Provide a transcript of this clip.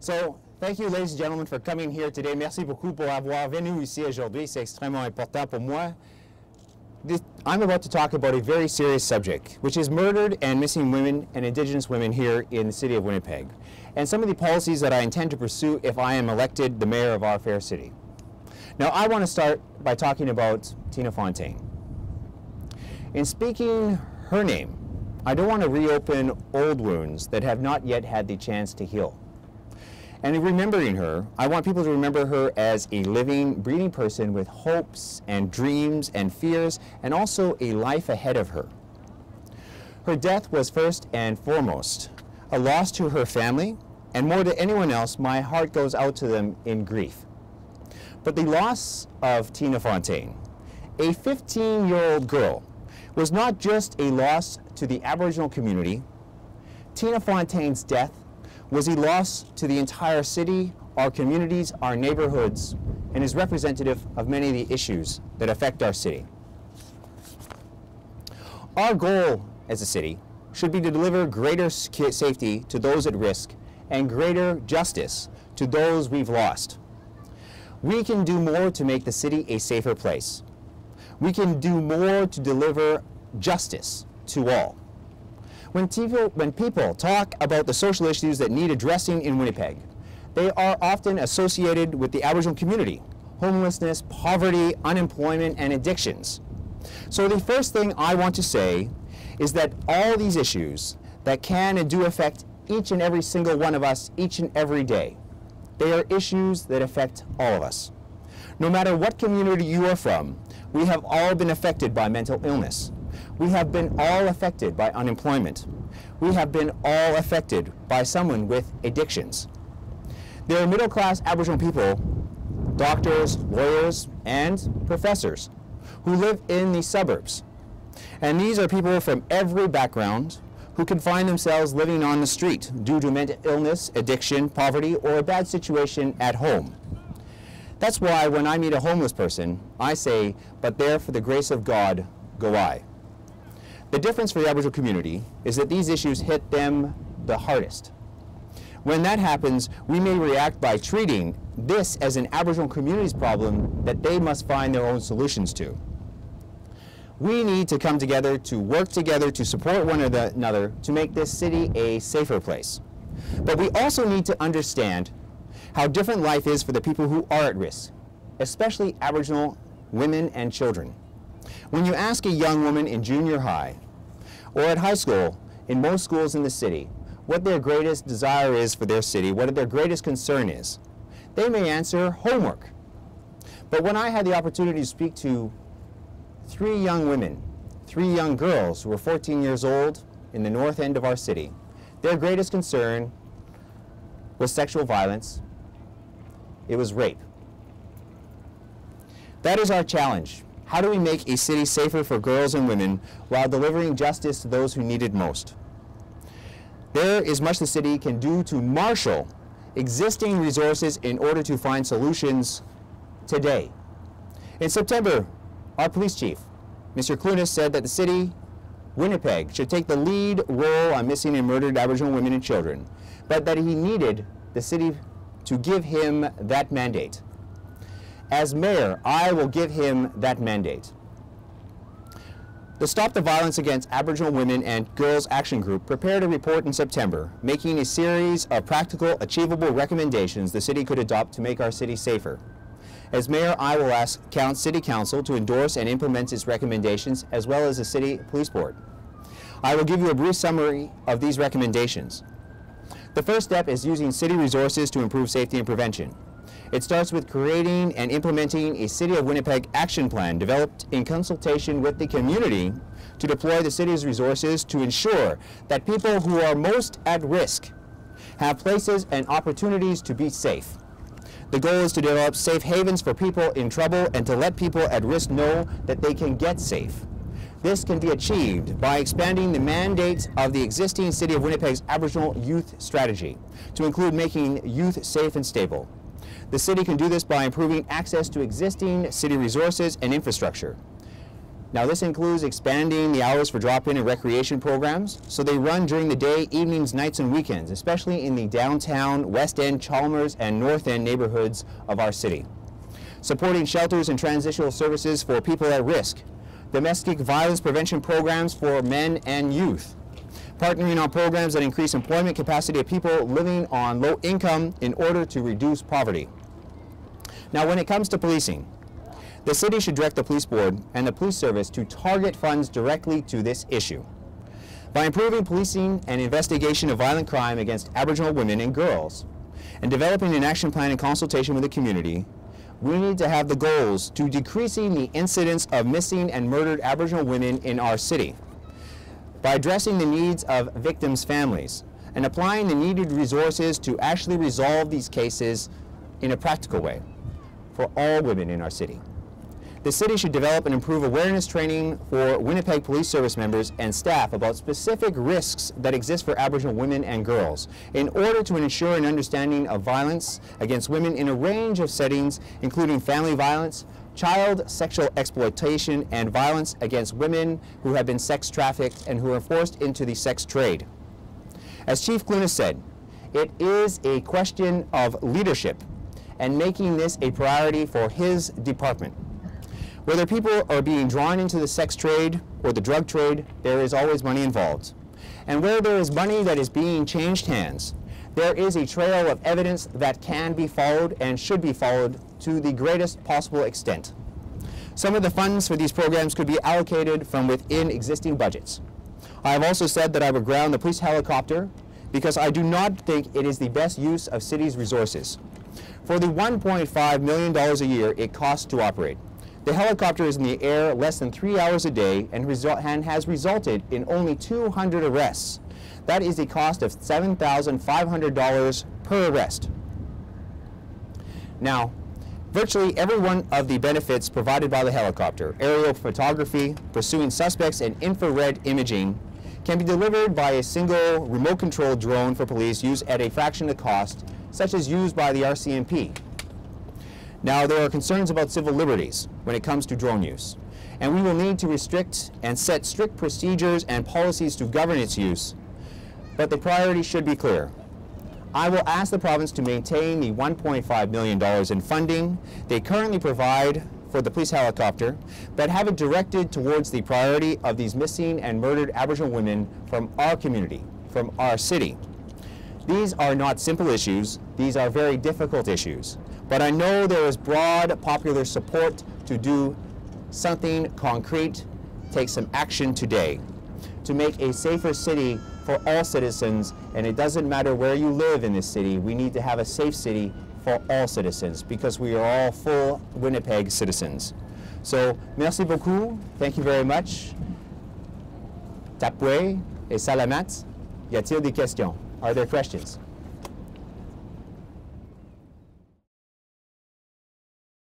So, thank you, ladies and gentlemen, for coming here today. Merci beaucoup pour avoir venu ici aujourd'hui. C'est extrêmement important pour moi. I'm about to talk about a very serious subject, which is murdered and missing women and Indigenous women here in the city of Winnipeg, and some of the policies that I intend to pursue if I am elected the mayor of our fair city. Now, I want to start by talking about Tina Fontaine. In speaking her name, I don't want to reopen old wounds that have not yet had the chance to heal. And in remembering her, I want people to remember her as a living, breathing person with hopes and dreams and fears, and also a life ahead of her. Her death was first and foremost a loss to her family, and more than anyone else, my heart goes out to them in grief. But the loss of Tina Fontaine, a 15-year-old girl, was not just a loss to the Aboriginal community. Tina Fontaine's death was a loss to the entire city, our communities, our neighborhoods, and is representative of many of the issues that affect our city. Our goal as a city should be to deliver greater safety to those at risk and greater justice to those we've lost. We can do more to make the city a safer place. We can do more to deliver justice to all. When people talk about the social issues that need addressing in Winnipeg, they are often associated with the Aboriginal community: homelessness, poverty, unemployment, and addictions. So the first thing I want to say is that all these issues that can and do affect each and every single one of us each and every day, they are issues that affect all of us. No matter what community you are from, we have all been affected by mental illness. We have been all affected by unemployment. We have been all affected by someone with addictions. There are middle-class Aboriginal people, doctors, lawyers, and professors who live in the suburbs. And these are people from every background who can find themselves living on the street due to mental illness, addiction, poverty, or a bad situation at home. That's why when I meet a homeless person, I say, "But there for the grace of God go I." The difference for the Aboriginal community is that these issues hit them the hardest. When that happens, we may react by treating this as an Aboriginal community's problem that they must find their own solutions to. We need to come together, to work together, to support one another, to make this city a safer place. But we also need to understand how different life is for the people who are at risk, especially Aboriginal women and children. When you ask a young woman in junior high or at high school, in most schools in the city, what their greatest desire is for their city, what their greatest concern is, they may answer homework. But when I had the opportunity to speak to three young women, three young girls who were 14 years old in the north end of our city, their greatest concern was sexual violence. It was rape. That is our challenge. How do we make a city safer for girls and women while delivering justice to those who need it most? There is much the city can do to marshal existing resources in order to find solutions today. In September, our police chief, Mr. Clunis, said that the city, Winnipeg, should take the lead role on missing and murdered Aboriginal women and children, but that he needed the city to give him that mandate. As mayor, I will give him that mandate. The Stop the Violence Against Aboriginal Women and Girls Action Group prepared a report in September, making a series of practical, achievable recommendations the city could adopt to make our city safer. As mayor, I will ask City Council to endorse and implement its recommendations, as well as the City Police Board. I will give you a brief summary of these recommendations. The first step is using city resources to improve safety and prevention. It starts with creating and implementing a City of Winnipeg action plan developed in consultation with the community to deploy the city's resources to ensure that people who are most at risk have places and opportunities to be safe. The goal is to develop safe havens for people in trouble and to let people at risk know that they can get safe. This can be achieved by expanding the mandate of the existing City of Winnipeg's Aboriginal Youth Strategy to include making youth safe and stable. The city can do this by improving access to existing city resources and infrastructure. Now this includes expanding the hours for drop-in and recreation programs, so they run during the day, evenings, nights, and weekends, especially in the downtown, West End, Chalmers, and North End neighborhoods of our city. Supporting shelters and transitional services for people at risk, domestic violence prevention programs for men and youth, partnering on programs that increase employment capacity of people living on low income in order to reduce poverty. Now when it comes to policing, the city should direct the police board and the police service to target funds directly to this issue. By improving policing and investigation of violent crime against Aboriginal women and girls, and developing an action plan in consultation with the community, we need to have the goals to decreasing the incidence of missing and murdered Aboriginal women in our city, by addressing the needs of victims' families, and applying the needed resources to actually resolve these cases in a practical way for all women in our city. The city should develop and improve awareness training for Winnipeg Police Service members and staff about specific risks that exist for Aboriginal women and girls in order to ensure an understanding of violence against women in a range of settings, including family violence, child sexual exploitation, and violence against women who have been sex trafficked and who are forced into the sex trade. As Chief Clunis said, it is a question of leadership and making this a priority for his department. Whether people are being drawn into the sex trade or the drug trade, there is always money involved. And where there is money that is being changed hands, there is a trail of evidence that can be followed and should be followed to the greatest possible extent. Some of the funds for these programs could be allocated from within existing budgets. I have also said that I would ground the police helicopter because I do not think it is the best use of city's resources. For the $1.5 million a year it costs to operate, the helicopter is in the air less than 3 hours a day and has resulted in only 200 arrests. That is a cost of $7,500 per arrest. Now, virtually every one of the benefits provided by the helicopter, aerial photography, pursuing suspects, and infrared imaging, can be delivered by a single remote-controlled drone for police used at a fraction of the cost, such as used by the RCMP. Now, there are concerns about civil liberties when it comes to drone use, and we will need to restrict and set strict procedures and policies to govern its use, but the priority should be clear. I will ask the province to maintain the $1.5 million in funding they currently provide for the police helicopter, but have it directed towards the priority of these missing and murdered Aboriginal women from our community, from our city. These are not simple issues, these are very difficult issues, but I know there is broad popular support to do something concrete, take some action today, to make a safer city for all citizens, and it doesn't matter where you live in this city, we need to have a safe city for all citizens, because we are all full Winnipeg citizens. So, merci beaucoup, thank you very much. Tapwe et salamat. Y a-t-il des questions? Are there questions?